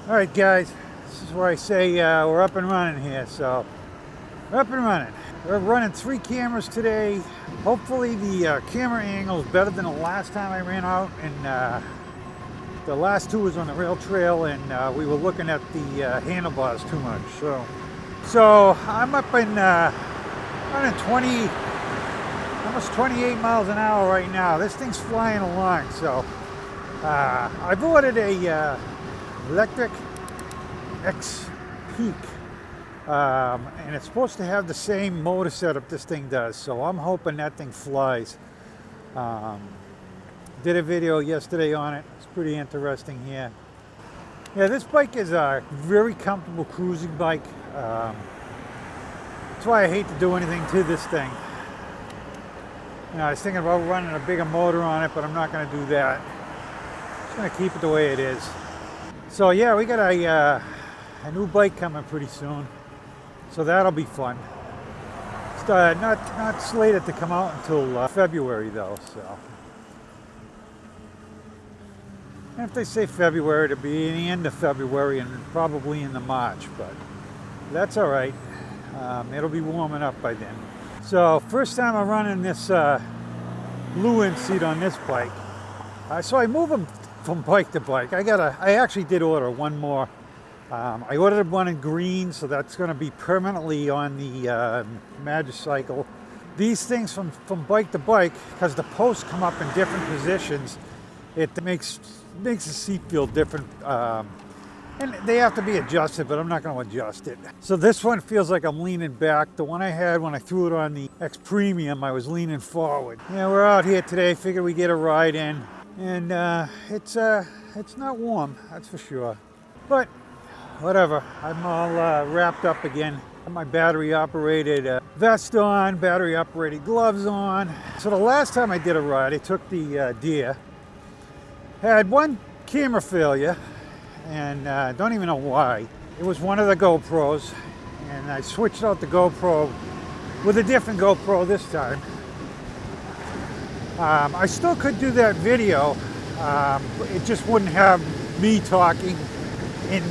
All right, guys, this is where I say we're up and running here. So we're up and running. We're running 3 cameras today. Hopefully the camera angle is better than the last time I ran out. And the last 2 was on the rail trail, and we were looking at the handlebars too much. So I'm up in running 20, almost 28 miles an hour right now. This thing's flying along. So I've ordered a electric X Peak, and it's supposed to have the same motor setup this thing does, so I'm hoping that thing flies. Did a video yesterday on it. It's pretty interesting here. Yeah, this bike is a very comfortable cruising bike. That's why I hate to do anything to this thing. You know, I was thinking about running a bigger motor on it, but I'm not going to do that. I'm just going to keep it the way it is. So yeah, we got a new bike coming pretty soon, so that'll be fun. It's not slated to come out until February though. So, and if they say February, it'll be in the end of February and probably in the March, but that's all right. It'll be warming up by then. So first time I'm running this blue end seat on this bike. So I move them from bike to bike. I actually did order one more. I ordered one in green, so that's going to be permanently on the Magicycle. These things from bike to bike, because the posts come up in different positions, it makes the seat feel different. And they have to be adjusted, but I'm not going to adjust it. So this one feels like I'm leaning back. The one I had when I threw it on the X Premium, I was leaning forward. Yeah, we're out here today. Figured we'd get a ride in. And it's not warm, that's for sure. But whatever, I'm all wrapped up again. Got my battery operated vest on, battery operated gloves on. So the last time I did a ride, I took the Deer. Had one camera failure, and don't even know why. It was one of the GoPros, and I switched out the GoPro with a different GoPro this time. I still could do that video. It just wouldn't have me talking in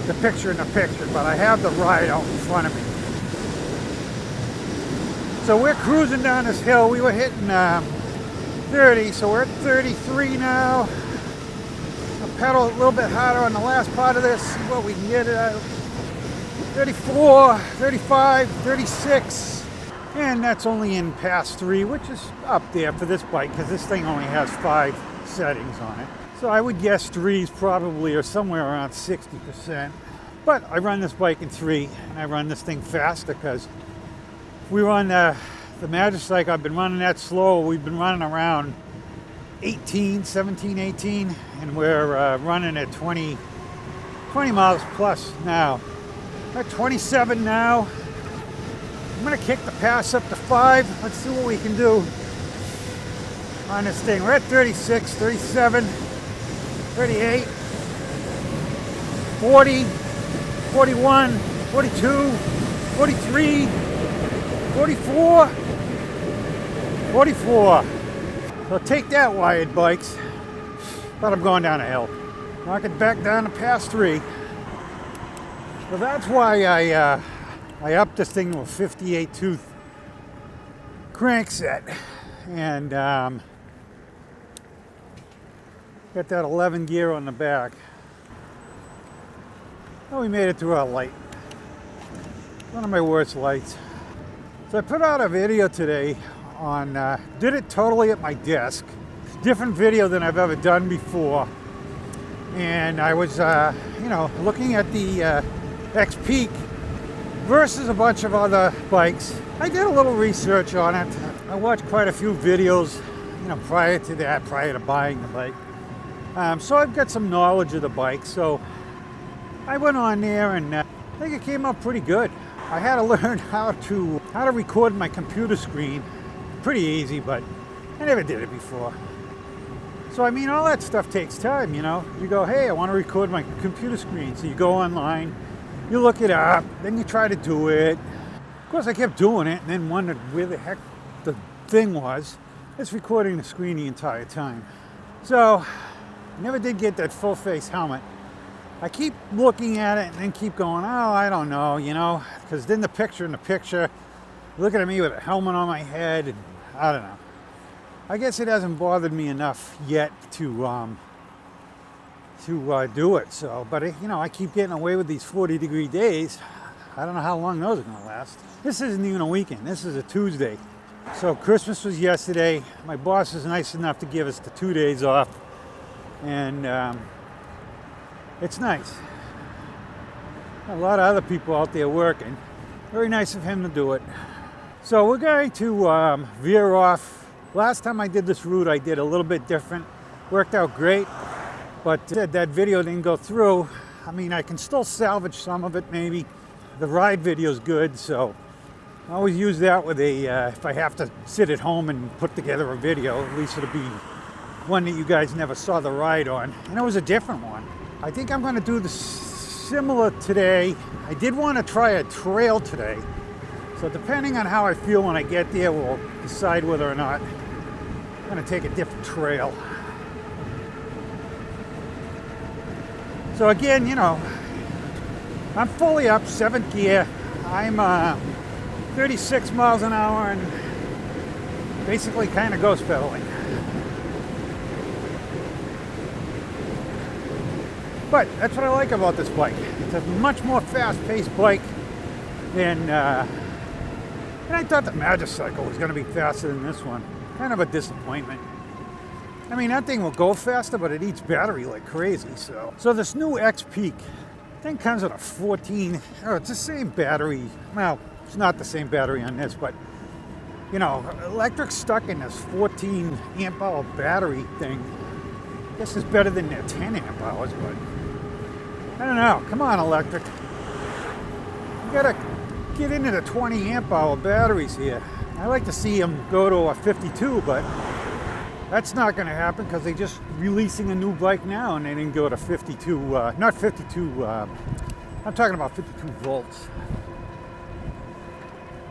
the picture-in-the-picture, but I have the ride out in front of me. So we're cruising down this hill. We were hitting 30, so we're at 33 now. I'll pedal a little bit harder on the last part of this, see what we can get at. 34, 35, 36. And that's only in pass 3, which is up there for this bike because this thing only has 5 settings on it. So I would guess 3s probably are somewhere around 60%. But I run this bike in 3, and I run this thing faster because we run the Majestic. I've been running that slow. We've been running around 17, 18, and we're running at 20 miles plus now. We're at 27 now. I'm going to kick the pass up to 5. Let's see what we can do on this thing. We're at 36, 37, 38, 40, 41, 42, 43, 44, 44. So take that, wired bikes. But I'm going down a hill. Knock it back down to pass 3. So that's why I upped this thing to a 58 tooth crank set, and got that 11 gear on the back. Oh, we made it through our light. One of my worst lights. So I put out a video today on, did it totally at my desk. Different video than I've ever done before. And I was, looking at the X Peak versus a bunch of other bikes. I did a little research on it. I watched quite a few videos, prior to buying the bike. So I've got some knowledge of the bike. So I went on there, and I think it came out pretty good. I had to learn how to record my computer screen. Pretty easy, but I never did it before. So I mean, all that stuff takes time, You go, hey, I want to record my computer screen. So you go online, you look it up, then you try to do it. Of course, I kept doing it and then wondered where the heck the thing was. It's recording the screen the entire time. So, I never did get that full face helmet. I keep looking at it and then keep going, oh, I don't know, you know, because then the picture, looking at me with a helmet on my head, and I don't know. I guess it hasn't bothered me enough yet to do it. So, but you know, I keep getting away with these 40-degree days. I don't know how long those are going to last. This isn't even a weekend. This is a Tuesday. So Christmas was yesterday. My boss was nice enough to give us the 2 days off, and it's nice. A lot of other people out there working. Very nice of him to do it. So we're going to veer off. Last time I did this route, I did a little bit different. Worked out great, but that video didn't go through. I mean, I can still salvage some of it maybe. The ride video is good, so I always use that with if I have to sit at home and put together a video, at least it'll be one that you guys never saw the ride on. And it was a different one. I think I'm going to do the similar today. I did want to try a trail today. So depending on how I feel when I get there, we'll decide whether or not I'm going to take a different trail. So again, you know, I'm fully up, 7th gear. I'm 36 miles an hour and basically kind of ghost pedaling. But that's what I like about this bike. It's a much more fast-paced bike than, and I thought the Majestic was going to be faster than this one. Kind of a disappointment. I mean, that thing will go faster, but it eats battery like crazy. So this new X Peak thing comes with a 14. Oh, it's the same battery. Well, it's not the same battery on this, but you know, electric's stuck in this 14 amp hour battery thing. I guess it's better than their 10 amp hours, but I don't know. Come on, electric. You gotta get into the 20 amp hour batteries here. I like to see them go to a 52, but that's not going to happen because they're just releasing a new bike now and they didn't go to 52, not 52, I'm talking about 52 volts.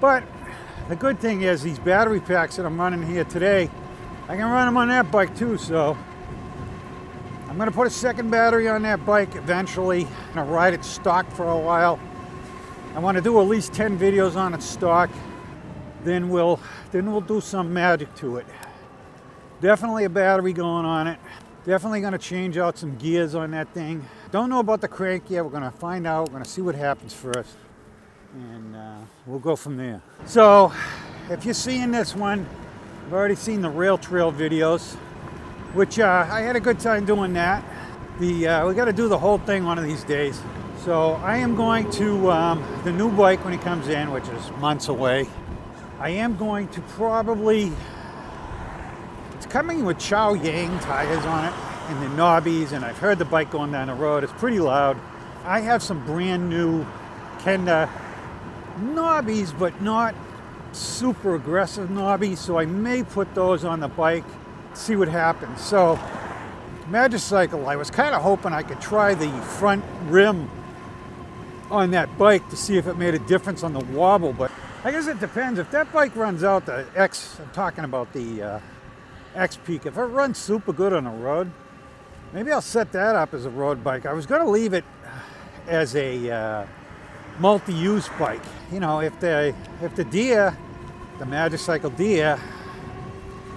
But the good thing is these battery packs that I'm running here today, I can run them on that bike too, so I'm going to put a second battery on that bike eventually. I'm going to ride it stock for a while. I want to do at least 10 videos on it stock. Then we'll do some magic to it. Definitely a battery going on it. Definitely going to change out some gears on that thing. Don't know about the crank yet. We're going to find out. We're going to see what happens first. And we'll go from there. So if you're seeing this one, I've already seen the rail trail videos, which I had a good time doing that. We got to do the whole thing one of these days. So I am going to the new bike when it comes in, which is months away. I am going to probably, it's coming with Chow Yang tires on it and the knobbies, and I've heard the bike going down the road. It's pretty loud. I have some brand new Kenda knobbies, but not super aggressive knobbies, so I may put those on the bike, see what happens. So Magicycle, I was kind of hoping I could try the front rim on that bike to see if it made a difference on the wobble, but I guess it depends. If that bike runs out, the X, I'm talking about the X Peak, if it runs super good on the road, maybe I'll set that up as a road bike. I was going to leave it as a multi-use bike. You know, if the Deer, the Magicycle Deer,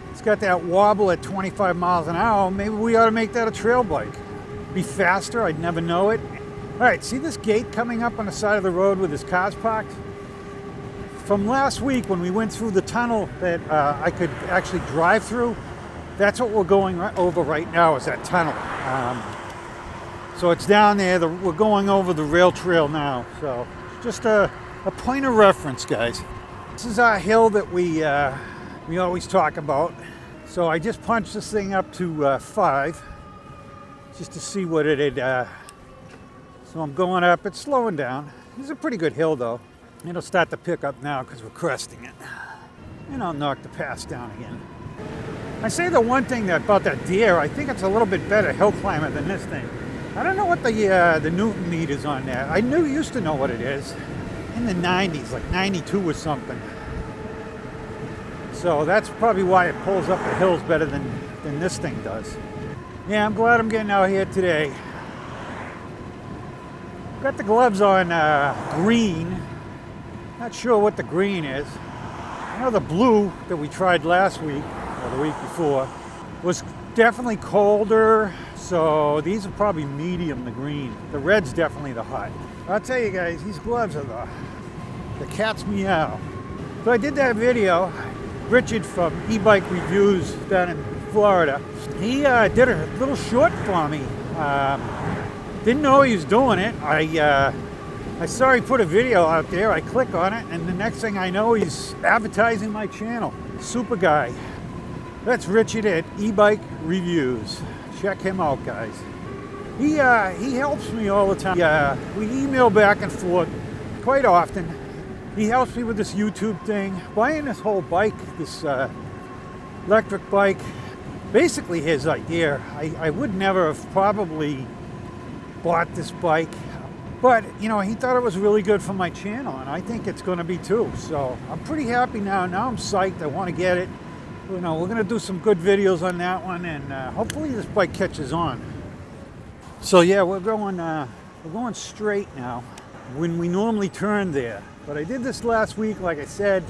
it's got that wobble at 25 miles an hour, maybe we ought to make that a trail bike. Be faster, I'd never know it. All right, see this gate coming up on the side of the road with his cars parked? From last week when we went through the tunnel that I could actually drive through, that's what we're going over right now, is that tunnel. So it's down there, we're going over the rail trail now. So just a point of reference, guys. This is our hill that we always talk about. So I just punched this thing up to 5, just to see what it had. So I'm going up, it's slowing down. It's a pretty good hill though. It'll start to pick up now because we're cresting it. And I'll knock the pass down again. I say the one thing about that Deer, I think it's a little bit better hill climber than this thing. I don't know what the Newton meter is on that. I used to know what it is. In the 90s, like 92 or something. So that's probably why it pulls up the hills better than this thing does. Yeah, I'm glad I'm getting out here today. Got the gloves on green. Not sure what the green is. I know the blue that we tried last week, or the week before, was definitely colder, so these are probably medium, the green. The red's definitely the hot. I'll tell you guys, these gloves are the cat's meow. So I did that video, Richard from e-bike reviews down in Florida. He did a little short for me. Didn't know he was doing it. I saw he put a video out there. I click on it, and the next thing I know, he's advertising my channel. Super guy. That's Richard at e-bike reviews. Check him out, guys. He helps me all the time. We email back and forth quite often. He helps me with this YouTube thing. Buying this whole bike, this electric bike, basically his idea. I would never have probably bought this bike, but you know, he thought it was really good for my channel, and I think it's going to be too. So I'm pretty happy now. Now I'm psyched. I want to get it. You know, we're going to do some good videos on that one, and hopefully this bike catches on. So yeah, we're going straight now when we normally turn there. But I did this last week, like I said,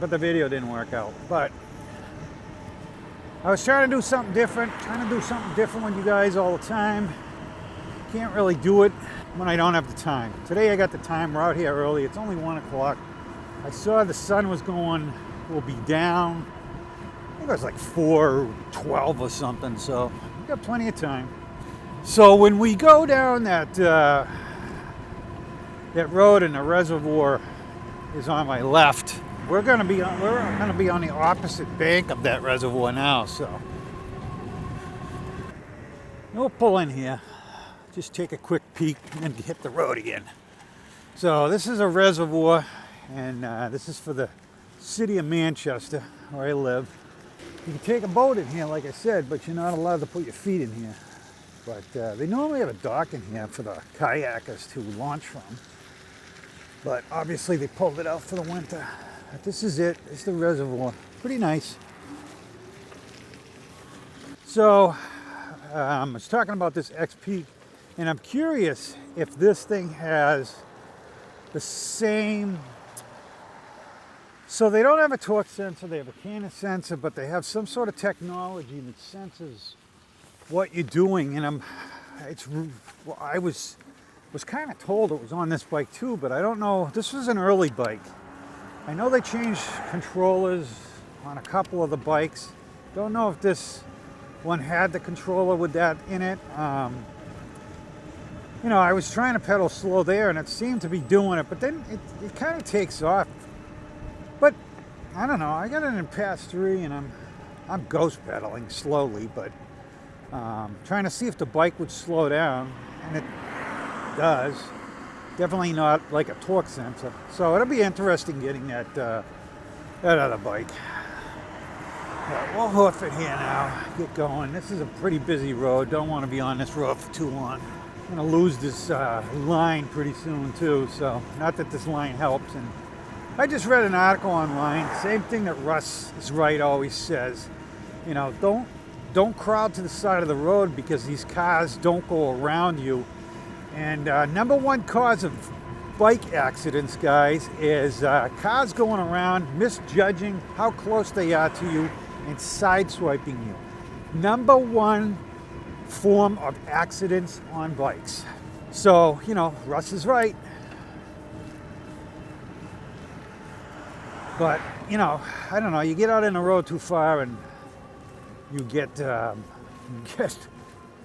but the video didn't work out. But I was trying to do something different, with you guys all the time. Can't really do it when I don't have the time. Today I got the time. We're out here early. It's only 1 o'clock. I saw the sun will be down. I think it was like 4:12 or something, so we got plenty of time. So when we go down that road and the reservoir is on my left, we're gonna be on the opposite bank of that reservoir now. So we'll pull in here, just take a quick peek, and then hit the road again. So this is a reservoir, and this is for the city of Manchester, where I live. You can take a boat in here, like I said, but you're not allowed to put your feet in here. But they normally have a dock in here for the kayakers to launch from. But obviously they pulled it out for the winter. But this is it. It's the reservoir. Pretty nice. So I was talking about this XP, and I'm curious if this thing has the same. So they don't have a torque sensor, they have a cannon sensor, but they have some sort of technology that senses what you're doing. And I was kind of told it was on this bike too, but I don't know. This was an early bike. I know they changed controllers on a couple of the bikes. Don't know if this one had the controller with that in it. You know, I was trying to pedal slow there, and it seemed to be doing it, but then it kind of takes off. But I don't know. I got it in pass 3, and I'm ghost pedaling slowly, but trying to see if the bike would slow down, and it does. Definitely not like a torque sensor. So it'll be interesting getting that other bike. But we'll hoof it here now. Get going. This is a pretty busy road. Don't want to be on this road for too long. I'm gonna lose this line pretty soon too. So not that this line helps. And I just read an article online. Same thing that Russ is right always says. You know, don't crowd to the side of the road because these cars don't go around you. And number one cause of bike accidents, guys, is cars going around, misjudging how close they are to you and sideswiping you. Number one form of accidents on bikes. So, you know, Russ is right. But, you know, I don't know, you get out in the road too far and you get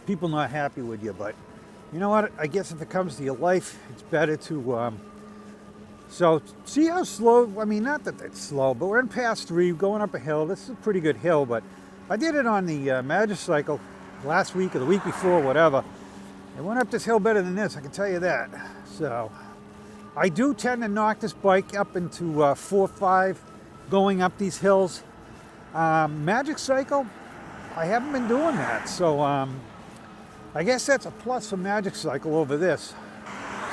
people not happy with you. But you know what? I guess if it comes to your life, it's better to. So see how slow. I mean, not that it's slow, but we're in pass 3, going up a hill. This is a pretty good hill, but I did it on the majestic last week or the week before, whatever. I went up this hill better than this, I can tell you that. So I do tend to knock this bike up into 4.5 going up these hills. Magic Cycle, I haven't been doing that, so I guess that's a plus for Magic Cycle over this.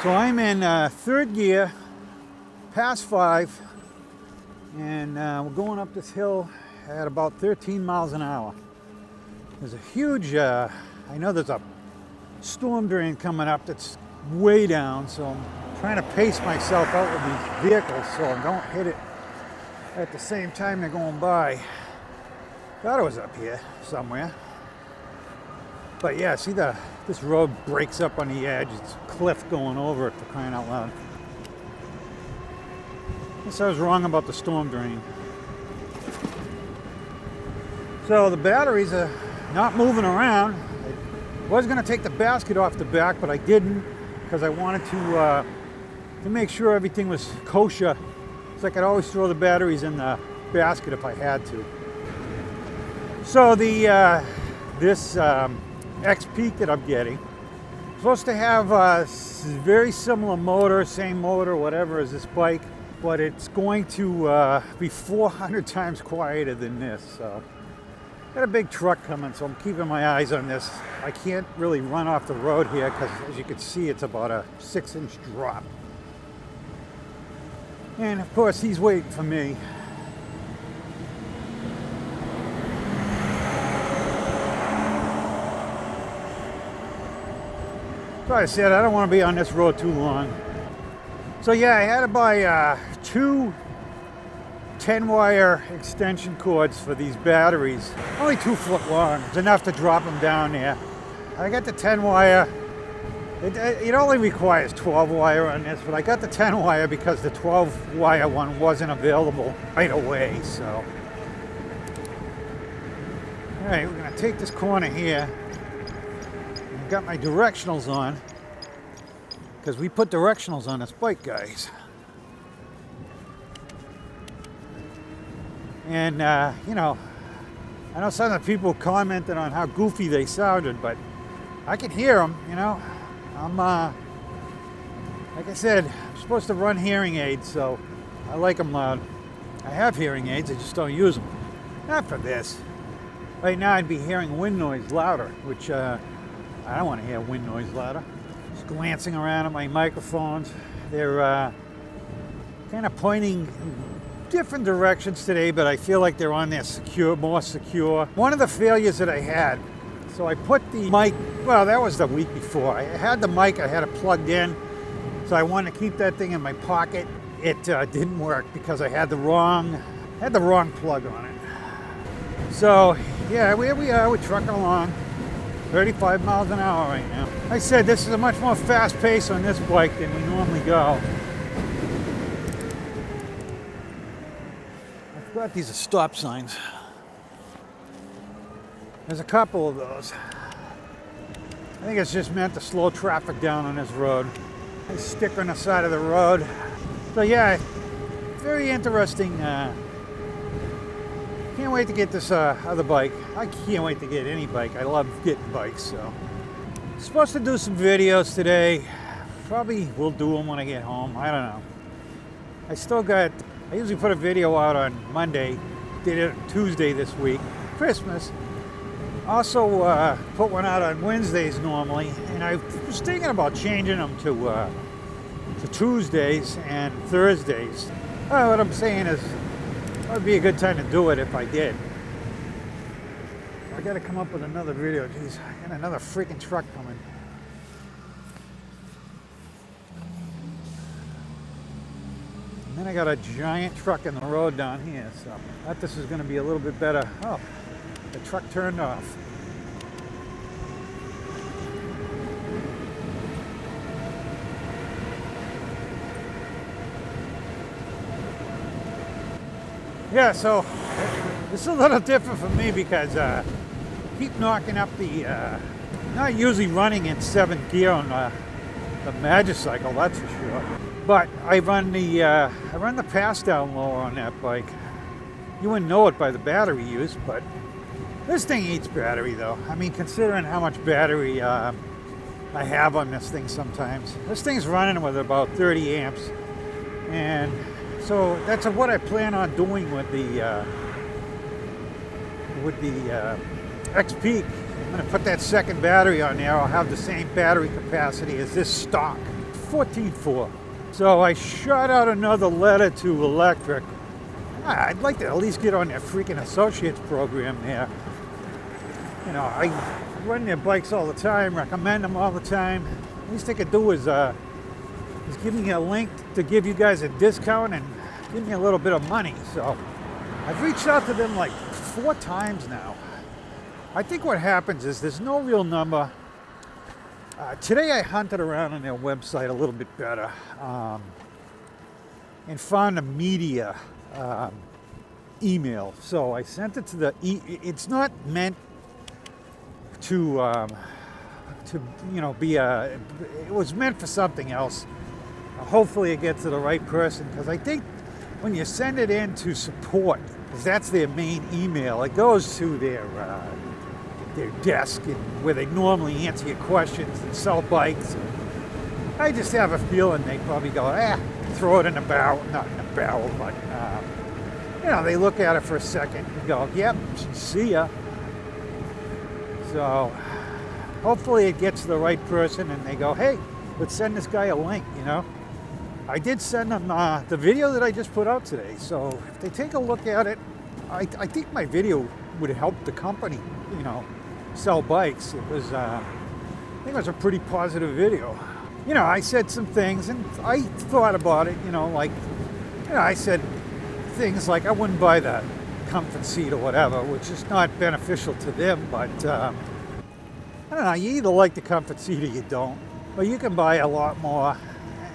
So I'm in 3rd gear, past 5, and we're going up this hill at about 13 miles an hour. There's a huge, I know there's a storm drain coming up that's way down, so I'm trying to pace myself out with these vehicles so I don't hit it at the same time they're going by. Thought it was up here somewhere. But yeah, see this road breaks up on the edge. It's a cliff going over it, for crying out loud. Guess I was wrong about the storm drain. So the batteries are not moving around. I was going to take the basket off the back, but I didn't because I wanted to make sure everything was kosher. So I could always throw the batteries in the basket if I had to. So this X-Peak that I'm getting, supposed to have a very similar motor, same motor, whatever, as this bike, but it's going to be 400 times quieter than this. So got a big truck coming, so I'm keeping my eyes on this. I can't really run off the road here because, as you can see, it's about a 6-inch drop. And of course, he's waiting for me. So I said I don't want to be on this road too long. So yeah, I had to buy 2 10-wire extension cords for these batteries. Only 2 foot long. It's enough to drop them down there. I got the 10-wire. It only requires 12-wire on this, but I got the 10-wire because the 12-wire one wasn't available right away. So, all right, we're gonna take this corner here. I've got my directionals on because we put directionals on this bike, guys. And you know, I know some of the people commented on how goofy they sounded, but I can hear them. You know, I'm like I said, I'm supposed to run hearing aids, so I like them loud. I have hearing aids, I just don't use them. Not for this. Right now, I'd be hearing wind noise louder, which I don't want to hear wind noise louder. Just glancing around at my microphones. They're kind of pointing in different directions today, but I feel like they're on there secure, more secure. One of the failures that I had, so I put the mic, well, that was the week before. I had the mic, I had it plugged in, so I wanted to keep that thing in my pocket. It didn't work because I had the wrong plug on it. So yeah, here we are, we're trucking along. 35 miles an hour right now. Like I said, this is a much more fast pace on this bike than we normally go. I forgot these are stop signs. There's a couple of those. I think it's just meant to slow traffic down on this road. They stick on the side of the road. So yeah, very interesting. Can't wait to get this other bike. I can't wait to get any bike. I love getting bikes, so. Supposed to do some videos today. Probably will do them when I get home. I don't know. I usually put a video out on Monday. Did it Tuesday this week. Christmas. Also put one out on Wednesdays normally. And I was thinking about changing them to Tuesdays and Thursdays. What I'm saying is, that would be a good time to do it if I did. I gotta come up with another video. Jeez, I got another freaking truck coming. And then I got a giant truck in the road down here, so I thought this was gonna be a little bit better. Oh, the truck turned off. Yeah, so this is a little different for me because I keep knocking up the, not usually running in 7th gear on the majestic, that's for sure. But I run the pass down lower on that bike. You wouldn't know it by the battery use, but this thing eats battery though. I mean, considering how much battery I have on this thing sometimes. This thing's running with about 30 amps. And so that's what I plan on doing with the X-Peak. I'm going to put that second battery on there. I'll have the same battery capacity as this stock, 14.4. So I shot out another letter to Electric. I'd like to at least get on their freaking associates program there. You know, I run their bikes all the time, recommend them all the time. least they could do is give me a link to give you guys a discount and give me a little bit of money. So I've reached out to them like 4 times now. I think what happens is there's no real number. Today I hunted around on their website a little bit better and found a media email. So I sent it to the, it's not meant to be it was meant for something else. Hopefully it gets to the right person, because I think when you send it in to support, because that's their main email, it goes to their desk and where they normally answer your questions and sell bikes. I just have a feeling they probably go, throw it in the barrel, not in the barrel, but they look at it for a second and go, yep, see ya. So hopefully it gets to the right person and they go, hey, let's send this guy a link, I did send them the video that I just put out today. So if they take a look at it, I think my video would help the company, sell bikes. It was, I think it was a pretty positive video. I said some things and I thought about it, I said things like I wouldn't buy that comfort seat or whatever, which is not beneficial to them, but I don't know, you either like the comfort seat or you don't, but you can buy a lot more.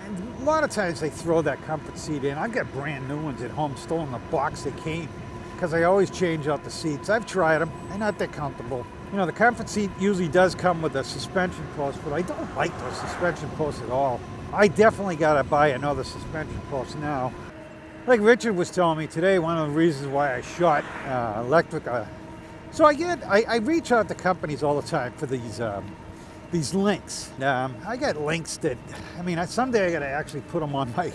And a lot of times they throw that comfort seat in. I've got brand new ones at home still in the box they came, because I always change out the seats. I've tried them, they're not that comfortable. The comfort seat usually does come with a suspension post, but I don't like those suspension posts at all. I definitely gotta buy another suspension post now. Like Richard was telling me today, one of the reasons why I shot electric. So I reach out to companies all the time for these links. I got links that, someday I gotta actually put them on I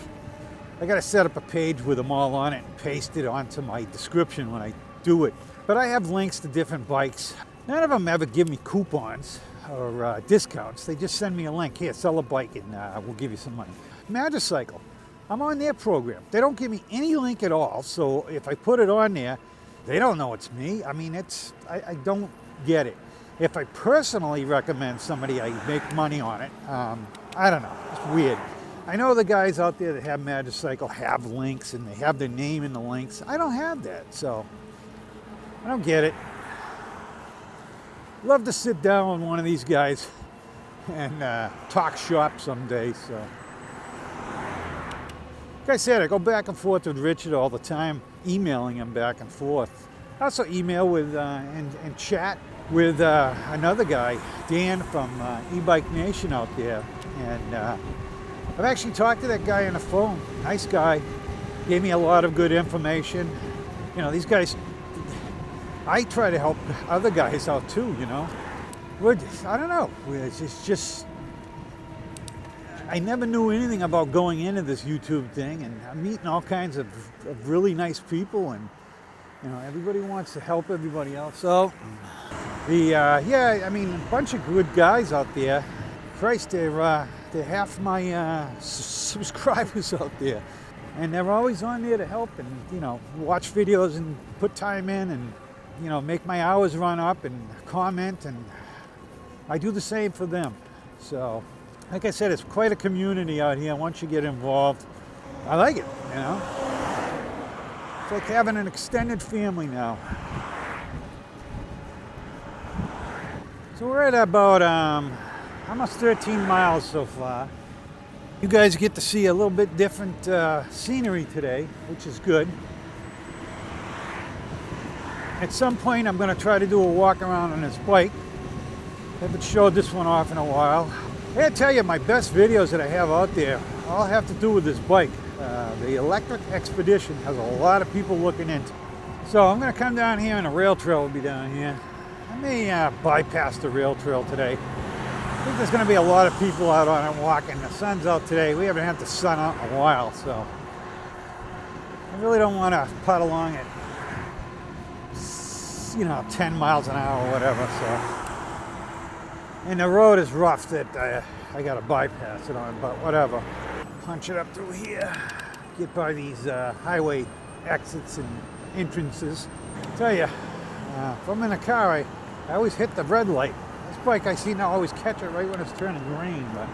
gotta set up a page with them all on it and paste it onto my description when I do it. But I have links to different bikes. None of them ever give me coupons or discounts. They just send me a link. Here, sell a bike and we'll give you some money. Majestic, I'm on their program. They don't give me any link at all. So if I put it on there, they don't know it's me. I don't get it. If I personally recommend somebody, I make money on it. I don't know. It's weird. I know the guys out there that have Majestic have links and they have their name in the links. I don't have that, so I don't get it. Love to sit down with one of these guys and talk shop someday. So, like I said, I go back and forth with Richard all the time, emailing him back and forth. I also email with and chat with another guy, Dan from E-Bike Nation out there, and I've actually talked to that guy on the phone. Nice guy, gave me a lot of good information. These guys, I try to help other guys out too, I don't know. It's just, I never knew anything about going into this YouTube thing, and I'm meeting all kinds of really nice people, and everybody wants to help everybody else. So, a bunch of good guys out there. Christ, they're half my subscribers out there, and they're always on there to help and watch videos and put time in and make my hours run up and comment, and I do the same for them. So, like I said, it's quite a community out here once you get involved. I like it, It's like having an extended family now. So we're at about almost 13 miles so far. You guys get to see a little bit different scenery today, which is good. At some point, I'm going to try to do a walk around on this bike. I haven't showed this one off in a while. I gotta tell you, my best videos that I have out there all have to do with this bike. The electric expedition has a lot of people looking into. So I'm going to come down here, and the rail trail will be down here. I may bypass the rail trail today. I think there's going to be a lot of people out on it walking. The sun's out today. We haven't had the sun out in a while, so I really don't want to putt along at 10 miles an hour or whatever. So, and the road is rough that I got to bypass it on, but whatever. Punch it up through here. Get by these highway exits and entrances. I tell you, if I'm in a car, I always hit the red light. That's bike I seem to always catch it right when it's turning green. But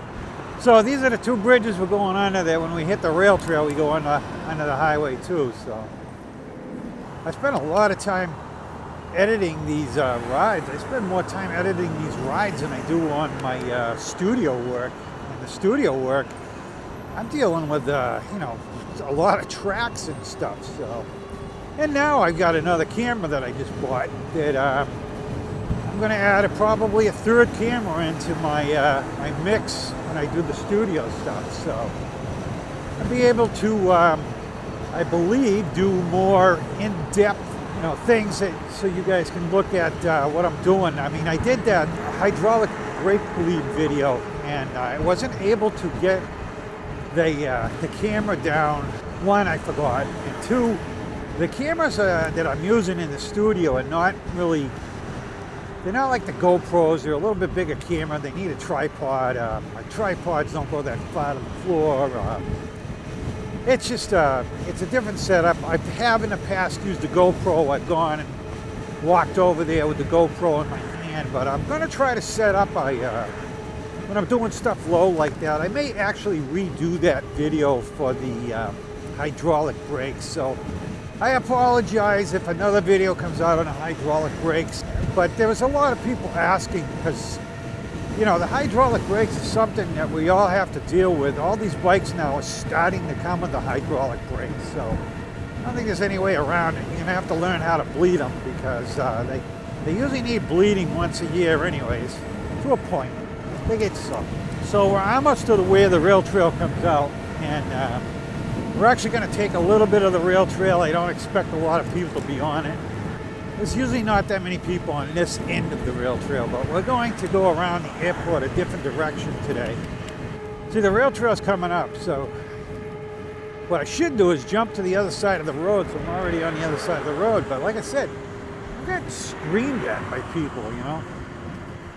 so these are the two bridges we're going under there. When we hit the rail trail, we go under the highway too. So I spent a lot of time editing these rides. I spend more time editing these rides than I do on my studio work. And the studio work, I'm dealing with you know, a lot of tracks and stuff. So, and now I've got another camera that I just bought that I'm going to add probably a third camera into my my mix when I do the studio stuff. So I'll be able to, I believe, do more in-depth, you know, things that, so you guys can look at what I'm doing. I mean, I did that hydraulic brake bleed video, and I wasn't able to get the camera down. One, I forgot, and two, the cameras that I'm using in the studio are not really, they're not like the GoPros. They're a little bit bigger camera. They need a tripod. My tripods don't go that far to the floor. It's just, it's a different setup. I have in the past used the GoPro. I've gone and walked over there with the GoPro in my hand, but I'm going to try to set up when I'm doing stuff low like that, I may actually redo that video for the hydraulic brakes. So I apologize if another video comes out on the hydraulic brakes, but there was a lot of people asking because, you know, the hydraulic brakes is something that we all have to deal with. All these bikes now are starting to come with the hydraulic brakes, so I don't think there's any way around it. You're going to have to learn how to bleed them because they usually need bleeding once a year anyways, to a point. They get soft. So we're almost to where the rail trail comes out, and we're actually going to take a little bit of the rail trail. I don't expect a lot of people to be on it. There's usually not that many people on this end of the rail trail, but we're going to go around the airport a different direction today. See, the rail trail's coming up, so what I should do is jump to the other side of the road, so I'm already on the other side of the road. But like I said, I'm getting screamed at by people, you know.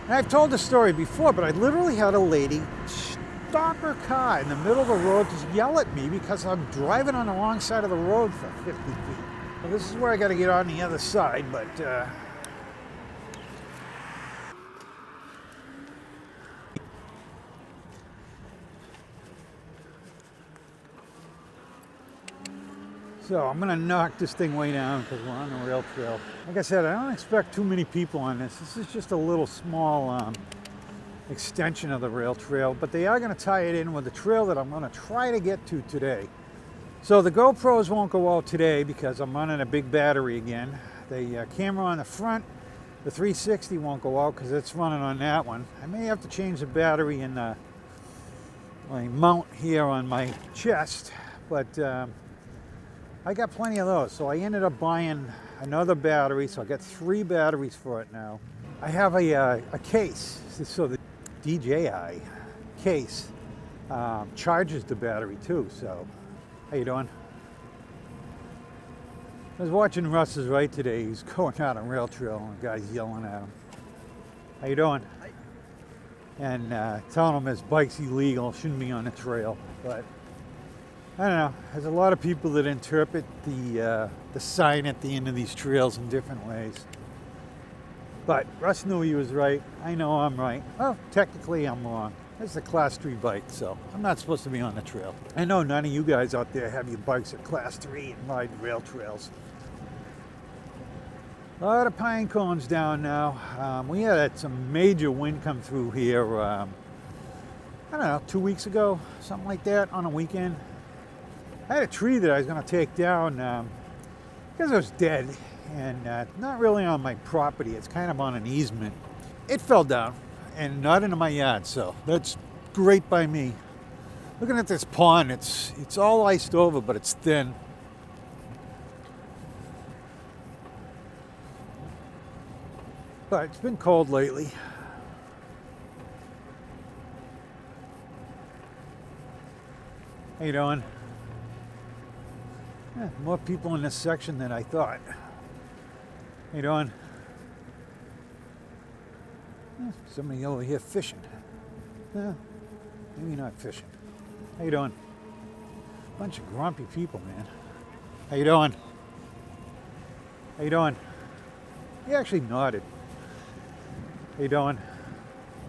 And I've told this story before, but I literally had a lady stop her car in the middle of the road to yell at me because I'm driving on the wrong side of the road for 50 feet. Well, this is where I got to get on the other side, but so I'm going to knock this thing way down because we're on the rail trail. Like I said, I don't expect too many people on this. This is just a little small extension of the rail trail, but they are going to tie it in with the trail that I'm going to try to get to today. So the GoPros won't go out today because I'm running a big battery again. The camera on the front, the 360 won't go out because it's running on that one. I may have to change the battery in my mount here on my chest, but I got plenty of those. So I ended up buying another battery, so I got 3 batteries for it now. I have a case, so the DJI case charges the battery too. So how you doing? I was watching Russ's Right today. He's going out on rail trail and the guy's yelling at him. How you doing? Hi. And telling him his bike's illegal, shouldn't be on the trail. But I don't know. There's a lot of people that interpret the sign at the end of these trails in different ways. But Russ knew he was right. I know I'm right. Well, technically I'm wrong. It's a Class 3 bike, so I'm not supposed to be on the trail. I know none of you guys out there have your bikes at Class 3 and ride rail trails. A lot of pine cones down now. We had some major wind come through here, I don't know, 2 weeks ago, something like that, on a weekend. I had a tree that I was going to take down because it was dead and not really on my property. It's kind of on an easement. It fell down and not into my yard, so that's great by me. Looking at this pond, it's all iced over, but it's thin. But it's been cold lately. How you doing? Yeah, more people in this section than I thought. How you doing? Yeah, somebody over here fishing. Maybe not fishing. How you doing? Bunch of grumpy people, man. How you doing? How you doing? He actually nodded. How you doing?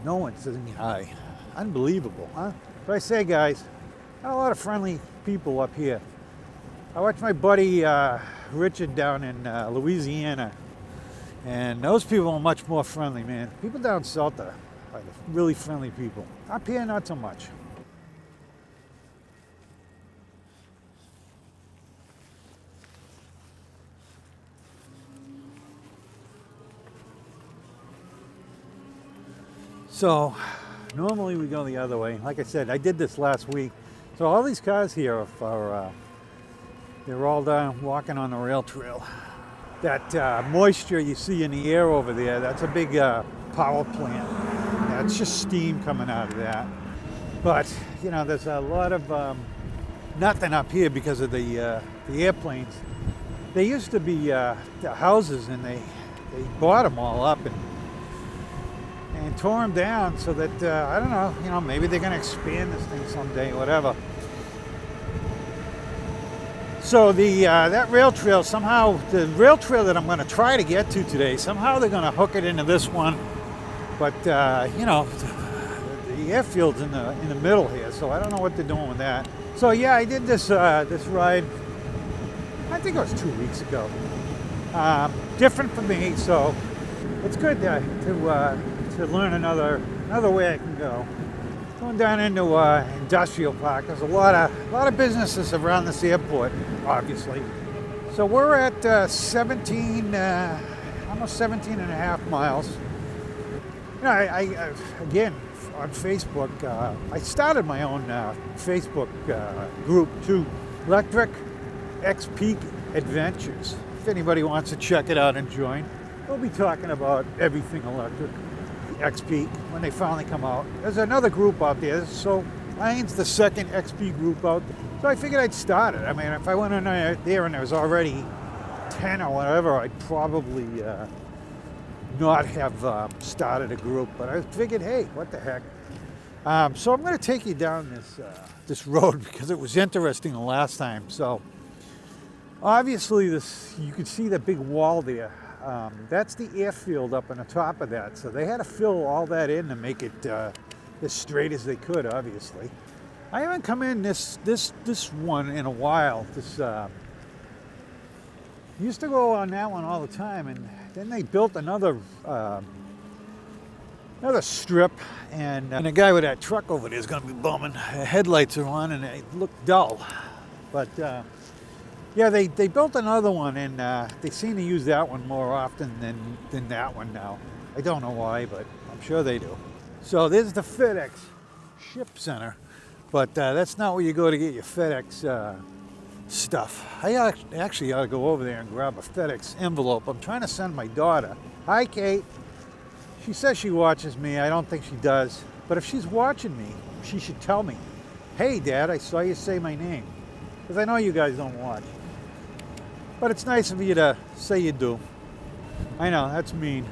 No one says me hi. Unbelievable, huh? But I say, guys, got a lot of friendly people up here. I watched my buddy Richard down in Louisiana, and those people are much more friendly, man. People down south are really friendly people. Up here, not so much. So, normally we go the other way. Like I said, I did this last week. So all these cars here are they're all down walking on the rail trail. That moisture you see in the air over there, that's a big power plant. It's just steam coming out of that. But, you know, there's a lot of nothing up here because of the airplanes. They used to be the houses, and they bought them all up and tore them down so that, I don't know, you know, maybe they're going to expand this thing someday, whatever. So that rail trail, somehow, the rail trail that I'm going to try to get to today, somehow they're going to hook it into this one. But, you know, the airfield's in the middle here, so I don't know what they're doing with that. So, yeah, I did this ride, I think it was 2 weeks ago. Different for me, so it's good to learn another way I can go. Going down into industrial park. There's a lot of businesses around this airport, obviously. So we're at almost 17 and a half miles. You know, I again on Facebook, I started my own Facebook group too, Electric X-Peak Adventures. If anybody wants to check it out and join, we'll be talking about everything electric. XP when they finally come out. There's another group out there, so mine's the second XP group out there. So I figured I'd start it. I mean, if I went in there and there was already 10 or whatever, I'd probably not have started a group, but I figured, hey, what the heck. So I'm going to take you down this road because it was interesting the last time. So obviously you can see the big wall there. That's the airfield up on the top of that. So they had to fill all that in to make it as straight as they could, obviously. I haven't come in this one in a while. Used to go on that one all the time, and then they built another strip, and a guy with that truck over there is going to be bumming. Headlights are on, and they look dull. But yeah, they built another one, and they seem to use that one more often than that one now. I don't know why, but I'm sure they do. So there's the FedEx Ship Center, but that's not where you go to get your FedEx stuff. I actually ought to go over there and grab a FedEx envelope. I'm trying to send my daughter. Hi, Kate. She says she watches me. I don't think she does. But if she's watching me, she should tell me, hey, Dad, I saw you say my name. Because I know you guys don't watch. But it's nice of you to say you do. I know, that's mean.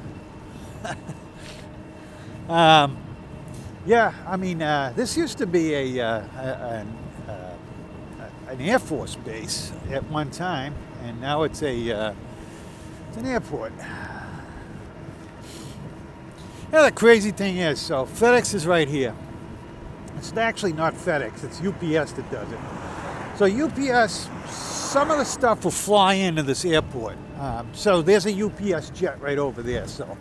Yeah, I mean, this used to be an Air Force base at one time, and now it's an airport. Yeah, the crazy thing is, so FedEx is right here. It's actually not FedEx, it's UPS that does it. So UPS, some of the stuff will fly into this airport. So there's a UPS jet right over there. So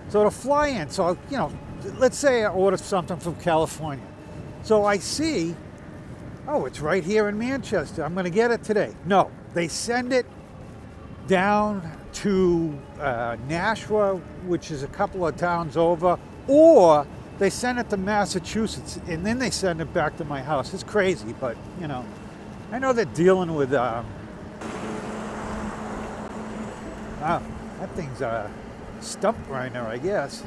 it'll fly in. So, you know, let's say I order something from California. So I see, oh, it's right here in Manchester. I'm going to get it today. No, they send it down to Nashua, which is a couple of towns over, or they send it to Massachusetts, and then they send it back to my house. It's crazy, but, you know, I know they're dealing with, wow, that thing's a stump grinder, I guess.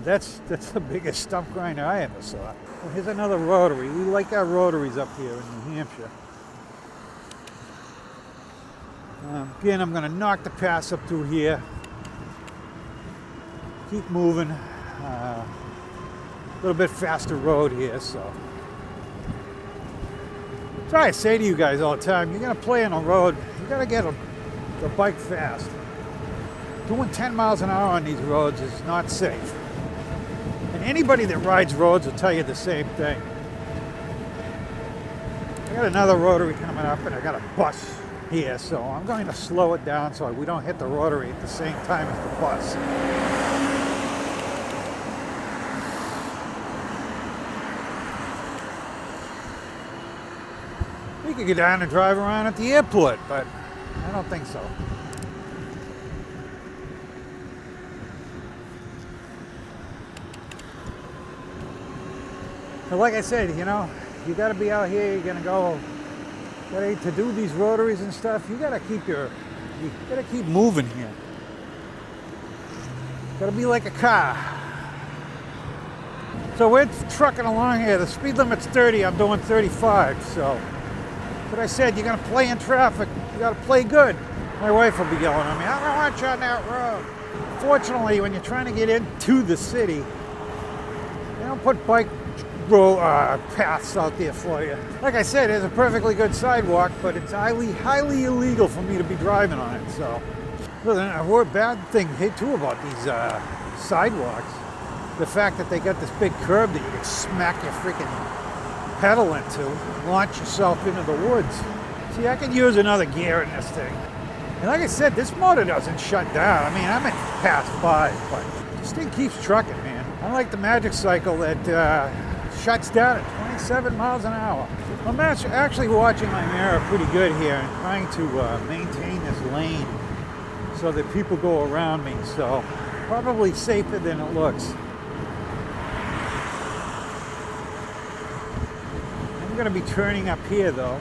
That's the biggest stump grinder I ever saw. Well, here's another rotary. We like our rotaries up here in New Hampshire. Again, I'm going to knock the pass up through here. Keep moving. A little bit faster road here, so. So I say to you guys all the time, you're going to play on the road, you got to get the bike fast. Doing 10 miles an hour on these roads is not safe. Anybody that rides roads will tell you the same thing. I got another rotary coming up, and I got a bus here, so I'm going to slow it down so we don't hit the rotary at the same time as the bus. We could get down and drive around at the airport, but I don't think so. But like I said, you know, you got to be out here. You're gonna go, to do these rotaries and stuff. You got to keep moving here. Got to be like a car. So we're trucking along here. The speed limit's 30. I'm doing 35. So, but I said you're gonna play in traffic. You got to play good. My wife will be yelling at me. I don't want you on that road. Fortunately, when you're trying to get into the city, they don't put bike paths out there for you. Like I said, there's a perfectly good sidewalk, but it's highly illegal for me to be driving on it. So, a bad thing too about these sidewalks, the fact that they got this big curb that you can smack your freaking pedal into, launch yourself into the woods. See, I could use another gear in this thing. And like I said, this motor doesn't shut down. I mean, I'm at past 5, but this thing keeps trucking, man. Unlike the Magic Cycle that shuts down at 27 miles an hour. I'm actually watching my mirror pretty good here and trying to maintain this lane so that people go around me. So probably safer than it looks. I'm going to be turning up here though.